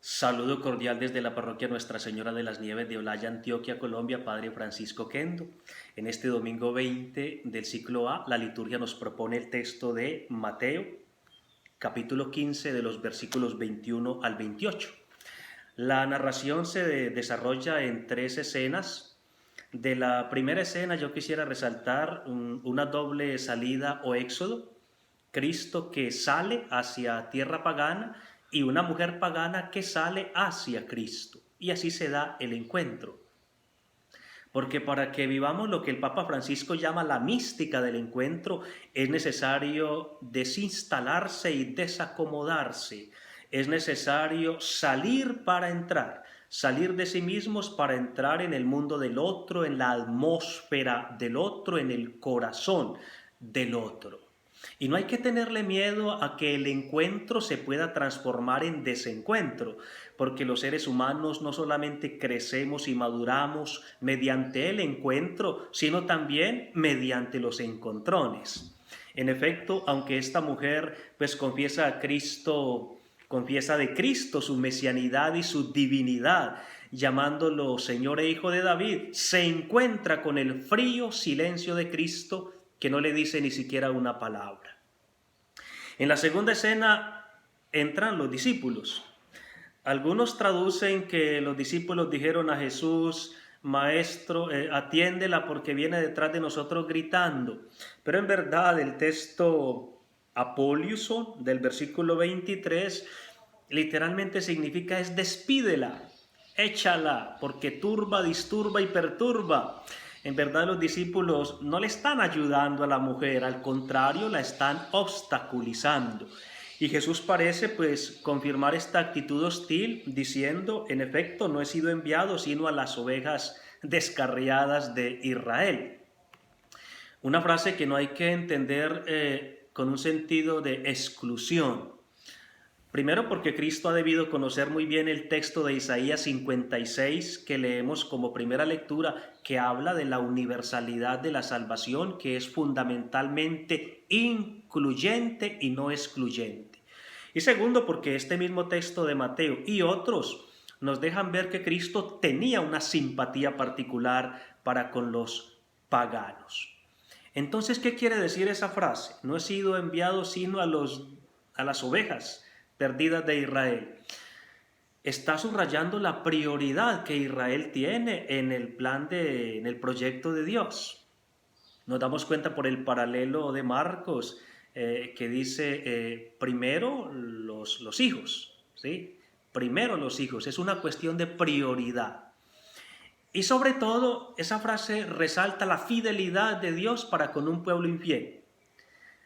Saludo cordial desde la parroquia Nuestra Señora de las Nieves de Olaya, Antioquia, Colombia, Padre Francisco Kendo. En este domingo 20 del ciclo A, la liturgia nos propone el texto de Mateo, capítulo 15, de los versículos 21 al 28. La narración se desarrolla en tres escenas. De la primera escena yo quisiera resaltar una doble salida o éxodo. Cristo que sale hacia tierra pagana y una mujer pagana que sale hacia Cristo. Y así se da el encuentro. Porque para que vivamos lo que el Papa Francisco llama la mística del encuentro, es necesario desinstalarse y desacomodarse. Es necesario salir para entrar, salir de sí mismos para entrar en el mundo del otro, en la atmósfera del otro, en el corazón del otro. Y no hay que tenerle miedo a que el encuentro se pueda transformar en desencuentro, porque los seres humanos no solamente crecemos y maduramos mediante el encuentro, sino también mediante los encontrones. En efecto, aunque esta mujer pues confiesa a Cristo, confiesa de Cristo su mesianidad y su divinidad, llamándolo Señor e Hijo de David, se encuentra con el frío silencio de Cristo que no le dice ni siquiera una palabra. En la segunda escena entran los discípulos. Algunos traducen que los discípulos dijeron a Jesús: Maestro, atiéndela porque viene detrás de nosotros gritando. Pero en verdad el texto apoliuso del versículo 23 literalmente significa es despídela, échala, porque turba, disturba y perturba. En verdad los discípulos no le están ayudando a la mujer, al contrario, la están obstaculizando. Y Jesús parece pues confirmar esta actitud hostil diciendo: en efecto, no he sido enviado sino a las ovejas descarriadas de Israel. Una frase que no hay que entender con un sentido de exclusión. Primero porque Cristo ha debido conocer muy bien el texto de Isaías 56 que leemos como primera lectura, que habla de la universalidad de la salvación, que es fundamentalmente incluyente y no excluyente. Y segundo porque este mismo texto de Mateo y otros nos dejan ver que Cristo tenía una simpatía particular para con los paganos. Entonces, ¿qué quiere decir esa frase? No he sido enviado sino a las ovejas perdidas de Israel. Está subrayando la prioridad que Israel tiene en el en el proyecto de Dios. Nos damos cuenta por el paralelo de Marcos que dice primero los hijos, ¿sí? Primero los hijos, es una cuestión de prioridad. Y sobre todo, esa frase resalta la fidelidad de Dios para con un pueblo infiel.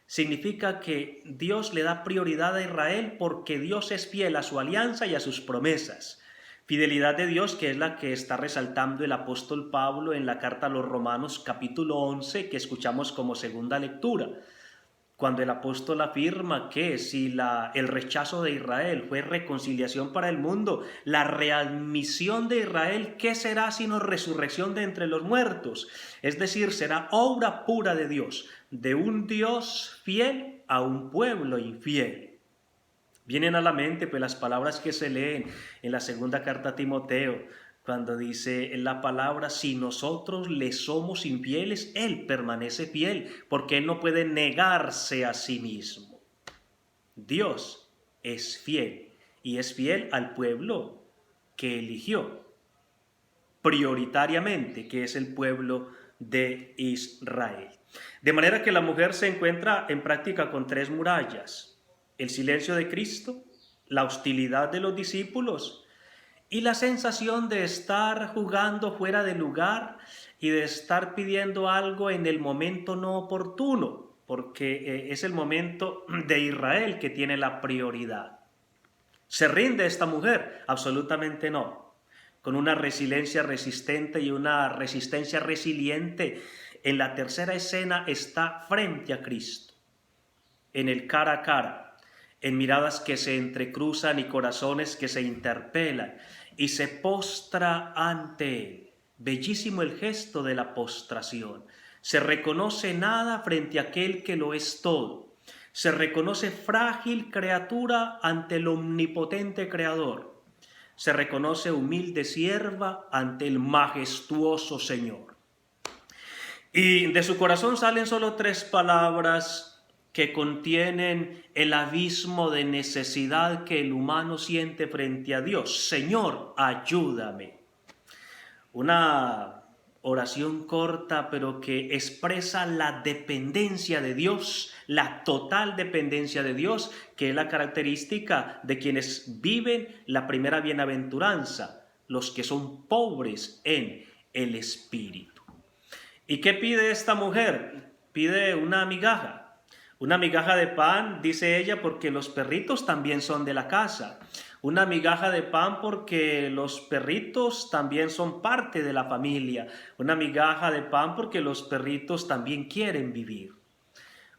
Significa que Dios le da prioridad a Israel porque Dios es fiel a su alianza y a sus promesas. Fidelidad de Dios que es la que está resaltando el apóstol Pablo en la carta a los Romanos capítulo 11 que escuchamos como segunda lectura. Cuando el apóstol afirma que si el rechazo de Israel fue reconciliación para el mundo, la readmisión de Israel, ¿qué será sino resurrección de entre los muertos? Es decir, será obra pura de Dios, de un Dios fiel a un pueblo infiel. Vienen a la mente pues las palabras que se leen en la segunda carta a Timoteo, cuando dice en la palabra: si nosotros le somos infieles, Él permanece fiel, porque Él no puede negarse a sí mismo. Dios es fiel, y es fiel al pueblo que eligió prioritariamente, que es el pueblo de Israel. De manera que la mujer se encuentra en práctica con tres murallas: el silencio de Cristo, la hostilidad de los discípulos y la sensación de estar jugando fuera de lugar y de estar pidiendo algo en el momento no oportuno, porque es el momento de Israel que tiene la prioridad. ¿Se rinde esta mujer? Absolutamente no. Con una resiliencia resistente y una resistencia resiliente, en la tercera escena está frente a Cristo, en el cara a cara, en miradas que se entrecruzan y corazones que se interpelan, y se postra ante Él. Bellísimo el gesto de la postración. Se reconoce nada frente a aquel que lo es todo. Se reconoce frágil criatura ante el omnipotente Creador. se reconoce humilde sierva ante el majestuoso Señor. Y de su corazón salen solo 3 palabras que contienen el abismo de necesidad que el humano siente frente a Dios. Señor, ayúdame. Una oración corta, pero que expresa la dependencia de Dios, la total dependencia de Dios, que es la característica de quienes viven la primera bienaventuranza, los que son pobres en el espíritu. ¿Y qué pide esta mujer? Pide una migaja de pan, dice ella, porque los perritos también son de la casa. Una migaja de pan porque los perritos también son parte de la familia. Una migaja de pan porque los perritos también quieren vivir.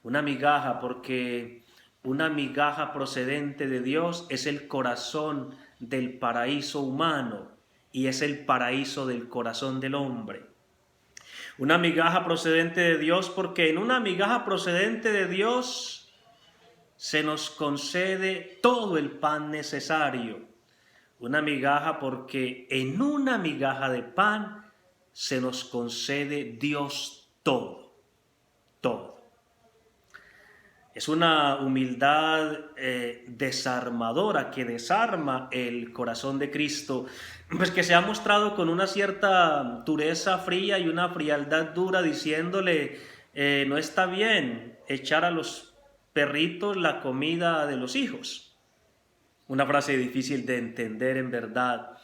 Una migaja porque una migaja procedente de Dios es el corazón del paraíso humano y es el paraíso del corazón del hombre. Una migaja procedente de Dios porque en una migaja procedente de Dios se nos concede todo el pan necesario. Una migaja porque en una migaja de pan se nos concede Dios todo, todo. Es una humildad desarmadora que desarma el corazón de Cristo, pues que se ha mostrado con una cierta dureza fría y una frialdad dura, diciéndole, no está bien echar a los perritos la comida de los hijos. Una frase difícil de entender en verdad.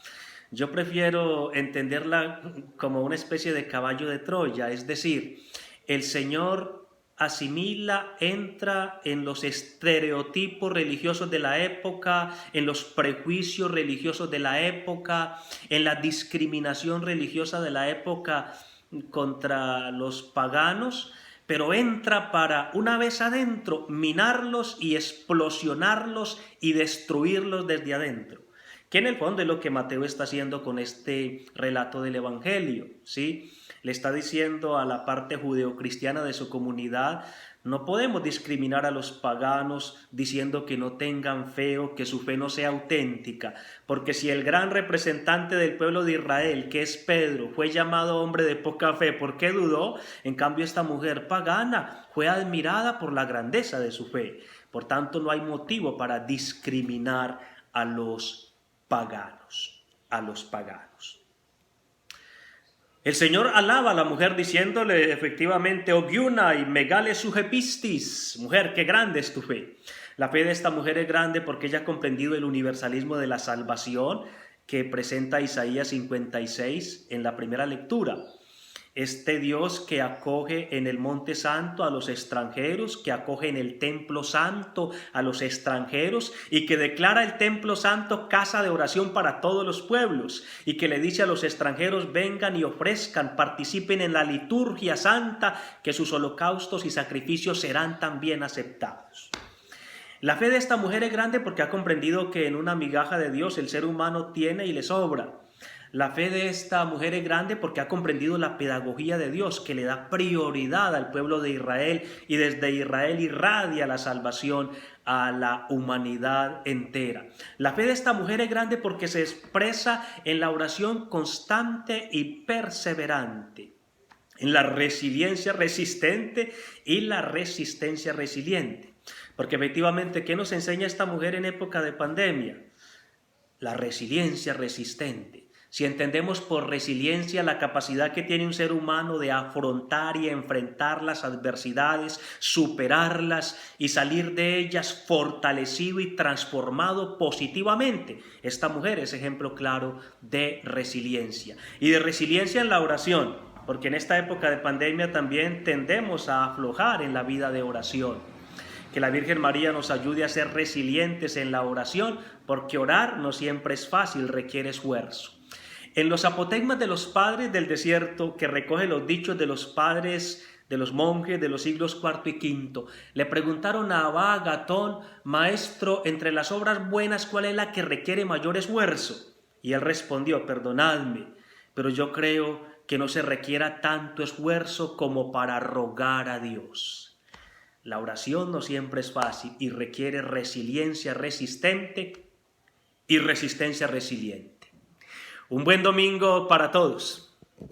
Yo prefiero entenderla como una especie de caballo de Troya, es decir, el Señor asimila, entra en los estereotipos religiosos de la época, en los prejuicios religiosos de la época, en la discriminación religiosa de la época contra los paganos, pero entra para, una vez adentro, minarlos y explosionarlos y destruirlos desde adentro. Que en el fondo es lo que Mateo está haciendo con este relato del Evangelio, ¿sí? Le está diciendo a la parte judeocristiana de su comunidad, no podemos discriminar a los paganos diciendo que no tengan fe o que su fe no sea auténtica, porque si el gran representante del pueblo de Israel, que es Pedro, fue llamado hombre de poca fe, ¿por qué dudó? En cambio, esta mujer pagana fue admirada por la grandeza de su fe. Por tanto, no hay motivo para discriminar a los paganos, El Señor alaba a la mujer diciéndole efectivamente, Ogiunai megale sugepistis, mujer, qué grande es tu fe. La fe de esta mujer es grande porque ella ha comprendido el universalismo de la salvación que presenta Isaías 56 en la primera lectura. Este Dios que acoge en el Monte Santo a los extranjeros, que acoge en el Templo Santo a los extranjeros y que declara el Templo Santo casa de oración para todos los pueblos y que le dice a los extranjeros vengan y ofrezcan, participen en la liturgia santa, que sus holocaustos y sacrificios serán también aceptados. La fe de esta mujer es grande porque ha comprendido que en una migaja de Dios el ser humano tiene y le sobra. La fe de esta mujer es grande porque ha comprendido la pedagogía de Dios que le da prioridad al pueblo de Israel y desde Israel irradia la salvación a la humanidad entera. La fe de esta mujer es grande porque se expresa en la oración constante y perseverante, en la resiliencia resistente y la resistencia resiliente. Porque efectivamente, ¿qué nos enseña esta mujer en época de pandemia? La resiliencia resistente. Si entendemos por resiliencia la capacidad que tiene un ser humano de afrontar y enfrentar las adversidades, superarlas y salir de ellas fortalecido y transformado positivamente, esta mujer es ejemplo claro de resiliencia. Y de resiliencia en la oración, porque en esta época de pandemia también tendemos a aflojar en la vida de oración. Que la Virgen María nos ayude a ser resilientes en la oración, porque orar no siempre es fácil, requiere esfuerzo. En los apotegmas de los padres del desierto, que recoge los dichos de los padres, de los monjes de los siglos IV y V, le preguntaron a Abba Agatón, maestro, entre las obras buenas, ¿cuál es la que requiere mayor esfuerzo? Y él respondió, perdonadme, pero yo creo que no se requiera tanto esfuerzo como para rogar a Dios. La oración no siempre es fácil y requiere resiliencia resistente y resistencia resiliente. Un buen domingo para todos.